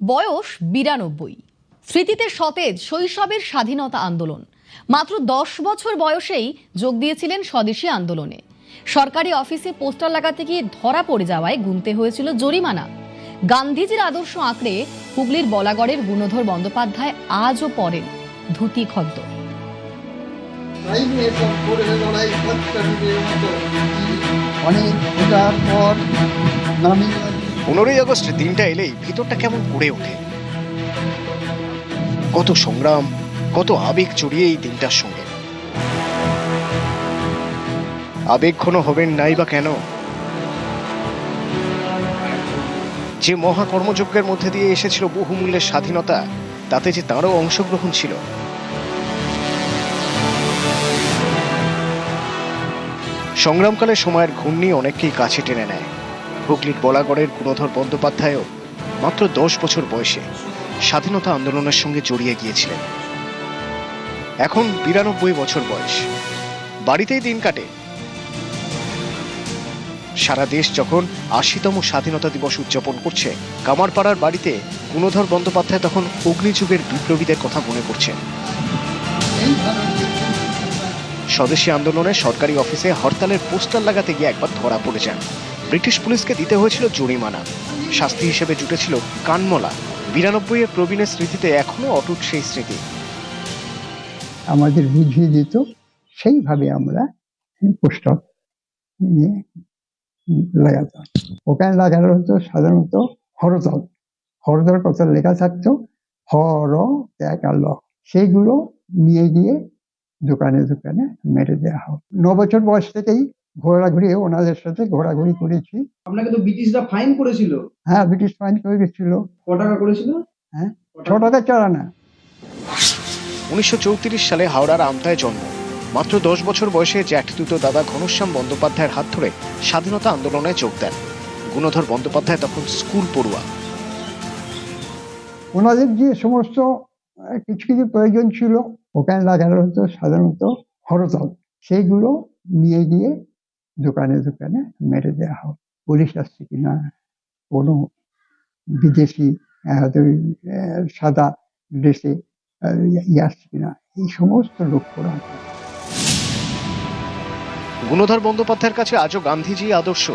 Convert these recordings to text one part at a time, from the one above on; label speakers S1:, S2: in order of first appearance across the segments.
S1: বয়স 92। স্মৃতিতে সতেজ শৈশবের স্বাধীনতা আন্দোলন। মাত্র 10 বছর বয়সেই যোগ দিয়েছিলেন স্বদেশী আন্দোলনে। সরকারি অফিসে পোস্টার লাগাতে গিয়ে ধরা পড়ে যাওয়ায় গুনতে হয়েছিল জরিমানা। গান্ধীজির আদর্শ আঁকড়ে হুগলির বলাগড়ের গুণধর বন্দ্যোপাধ্যায় আজও পরেন ধুতি খদ্দ।
S2: 15ই আগস্ট দিনটা এলেই ভিতরটা কেমন পড়ে ওঠে। কত সংগ্রাম, কত আবেগ জড়িয়ে এই দিনটার সঙ্গে। আবেগঘন হবেন নাই বা কেন? যে মহাকর্মযজ্ঞের মধ্যে দিয়ে এসেছিল বহুমূল্যের স্বাধীনতা, তাতে যে তাঁরও অংশগ্রহণ ছিল। সংগ্রামকালে সময়ের ঘূর্ণি অনেককেই কাছে টেনে নেয়। হুগলির বলাগড়ের গুণধর বন্দ্যোপাধ্যায়ও মাত্র 10 বছর বয়সে স্বাধীনতা আন্দোলনের সঙ্গে জড়িয়ে গিয়েছিলেন। এখন 92 বছর বয়স, বাড়িতেই দিন কাটে। সারা দেশ যখন 80তম স্বাধীনতা দিবস উদযাপন করছে, কামারপাড়ার বাড়িতে গুণধর বন্দ্যোপাধ্যায় তখন অগ্নিযুগের বিপ্লবীদের কথা মনে করছেন। স্বদেশী আন্দোলনে সরকারি অফিসে হরতালের পোস্টার লাগাতে গিয়ে একবার ধরা পড়ে যান। ব্রিটিশ পুলিশকে দিতে হয়েছিল জরিমানা। শাস্তি হিসেবে জুটেছিল কানমলা। 92 এর প্রবীণের স্মৃতিতে এখনো অটুট সেই স্মৃতি।
S3: আমাদের বুঝিয়ে দিত, সেইভাবে আমরা পোস্টার নিয়ে লাগাতাম। ওখানে লাগানো হতো সাধারণত হরতাল। হরতাল কথা লেখা থাকতো, হর ত্যাগ আর ল। সেইগুলো নিয়ে গিয়ে দোকানে দোকানে মেরে দেওয়া হয়। 9 বছর বয়স থেকেই ঘোরাঘুরি, ওনাদের সাথে ঘোরাঘুরি করেছি।
S4: আপনাকে তো ব্রিটিশরা ফাইন করেছিল।
S3: হ্যাঁ, ব্রিটিশ ফাইন করে গেছিল।
S4: ক টাকা করেছিল?
S3: হ্যাঁ, 6 টাকা চালানা।
S2: 1934 সালে হাওড়ার আমতায় জন্ম। মাত্র 10 বছর বয়সে জ্যাঠতুতো দাদা ঘনশ্যাম বন্দ্যোপাধ্যায়ের হাত ধরে স্বাধীনতা আন্দোলনে যোগ দেন। গুণধর বন্দ্যোপাধ্যায় তখন স্কুল পড়ুয়া।
S3: ওনাদের যে সমস্ত কিছু কিছু প্রয়োজন ছিল, ওখানে লাগানো হতো সাধারণত হরতাল। সেইগুলো নিয়ে গিয়ে দোকানে দোকানে মেরে দেওয়া হয়। পুলিশ আসছে কিনা, কোনো বিদেশি সাদা ড্রেসে আসছে কিনা, এই সমস্ত লক্ষ্য রাখা।
S2: গুণধর বন্দ্যোপাধ্যায়ের কাছে আজও গান্ধীজি আদর্শ।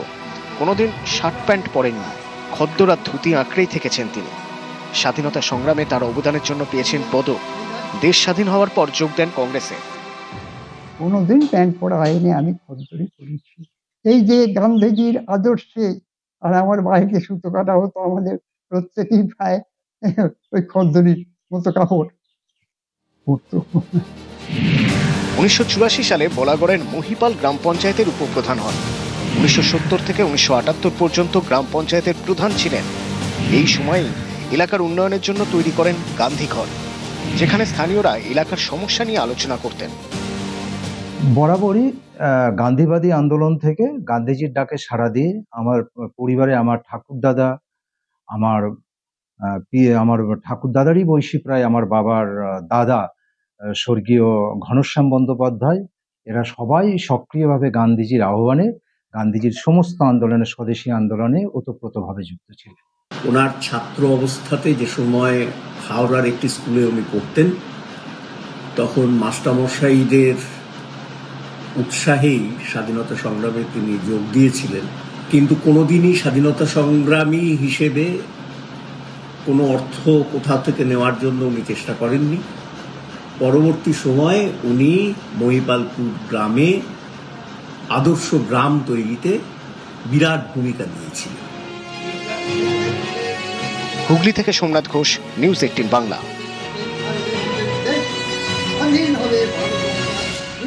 S2: কোনোদিন শার্ট প্যান্ট পরেননি, খদ্দরা ধুতি আঁকড়েই থেকেছেন তিনি। স্বাধীনতা সংগ্রামে তার অবদানের জন্য পেয়েছেন পদক। দেশ স্বাধীন হওয়ার পর যোগ দেন কংগ্রেসে।
S3: কোনোদিন প্যান্ট পরা হয়নি, আমি খদ্দরি করেছি। এই যে গান্ধীজির আদর্শে, আর আমার বাড়িতে সুতো কাটা হতো, আমাদের প্রত্যেকেই প্রায় ওই খদ্দরির মতো কাপড় পরতো।
S2: 1984 সালে বলাগড়ের মহিপাল গ্রাম পঞ্চায়েতের উপপ্রধান হন। 1970 থেকে 1978 পর্যন্ত গ্রাম পঞ্চায়েতের প্রধান ছিলেন। এই সময়েই এলাকার উন্নয়নের জন্য তৈরি করেন গান্ধী ঘর, যেখানে স্থানীয়রা এলাকার সমস্যা নিয়ে আলোচনা করতেন।
S5: বরাবরই গান্ধীবাদী আন্দোলন থেকে গান্ধীজির ডাকে সাড়া দিয়ে আমার পরিবারে আমার ঠাকুরদাদা, আমার ঠাকুরদাদারই বয়সী প্রায় আমার বাবার দাদা স্বর্গীয় ঘনশ্যাম বন্দ্যোপাধ্যায়, এরা সবাই সক্রিয়ভাবে গান্ধীজির আহ্বানে গান্ধীজির সমস্ত আন্দোলনে, স্বদেশী আন্দোলনে ওতপ্রোতভাবে যুক্ত ছিলেন।
S6: ওনার ছাত্র অবস্থাতে যে সময় হাওড়ার একটি স্কুলে উনি পড়তেন, তখন মাস্টারমশাইদের উৎসাহেই স্বাধীনতা সংগ্রামে তিনি যোগ দিয়েছিলেন। কিন্তু কোনোদিনই স্বাধীনতা সংগ্রামী হিসেবে কোনো অর্থ কোথাও থেকে নেওয়ার জন্য উনি চেষ্টা করেননি। পরবর্তী সময়ে উনি মহিপালপুর গ্রামে আদর্শ গ্রাম তৈরিতে বিরাট ভূমিকা নিয়েছিলেন।
S2: হুগলি থেকে সোমনাথ ঘোষ, নিউজ 18 বাংলা।